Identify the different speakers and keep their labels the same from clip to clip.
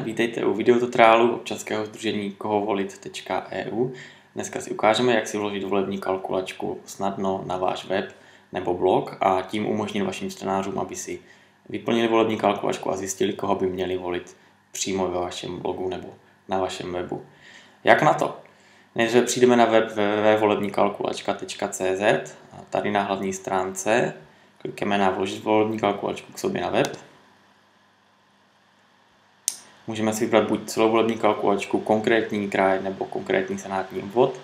Speaker 1: vítejte u videotutoriálu občanského sdružení kohovolit.eu. Dneska si ukážeme, jak si vložit volební kalkulačku snadno na váš web nebo blog a tím umožnit vašim čtenářům, aby si vyplnili volební kalkulačku a zjistili, koho by měli volit přímo ve vašem blogu nebo na vašem webu. Jak na to? Nejdříve přijdeme na web www.volebnikalkulačka.cz. Tady na hlavní stránce klikneme na vložit volební kalkulačku k sobě na web. Můžeme si vybrat buď celou volební kalkulačku, konkrétní kraj nebo konkrétní senátní obvod.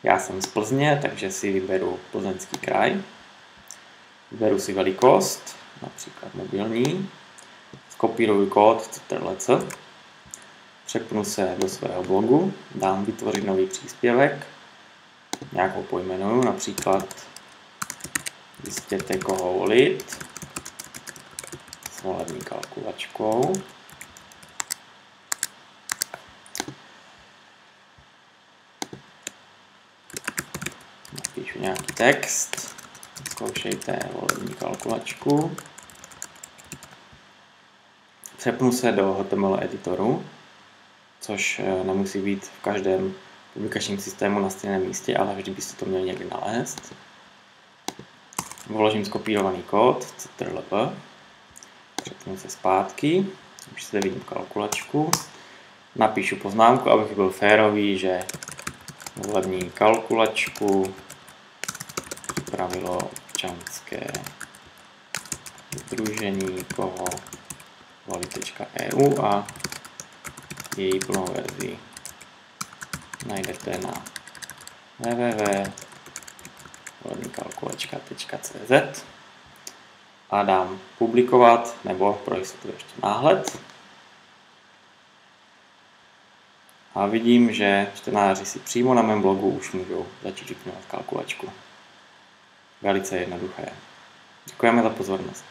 Speaker 1: Já jsem z Plzně, takže si vyberu Plzeňský kraj. Vyberu si velikost, například mobilní. Skopíruji kód Ctrl+C. Přepnu se do svého blogu, dám vytvořit nový příspěvek. Nějak ho pojmenuju, například zjistěte, koho volit s volební kalkulačkou. Napíšu nějaký text, zkoušejte volební kalkulačku. Přepnu se do HTML editoru, což nemusí být v každém publikačním systému na stejném místě, ale vždy byste to měli někdy nalézt. Vložím skopírovaný kód Ctrl+V, přepnu se zpátky, už zde vidím kalkulačku. Napíšu poznámku, abych byl férový, že volební kalkulačku připravilo občanské sdružení kohovolit.eu a její plnou verzi najdete na www.volebnikalkulačka.cz a dám publikovat nebo pro jistotu ještě náhled. A vidím, že čtenáři si přímo na mém blogu už můžou začít vyplňovat kalkulačku. Velice jednoduché. Děkujeme za pozornost.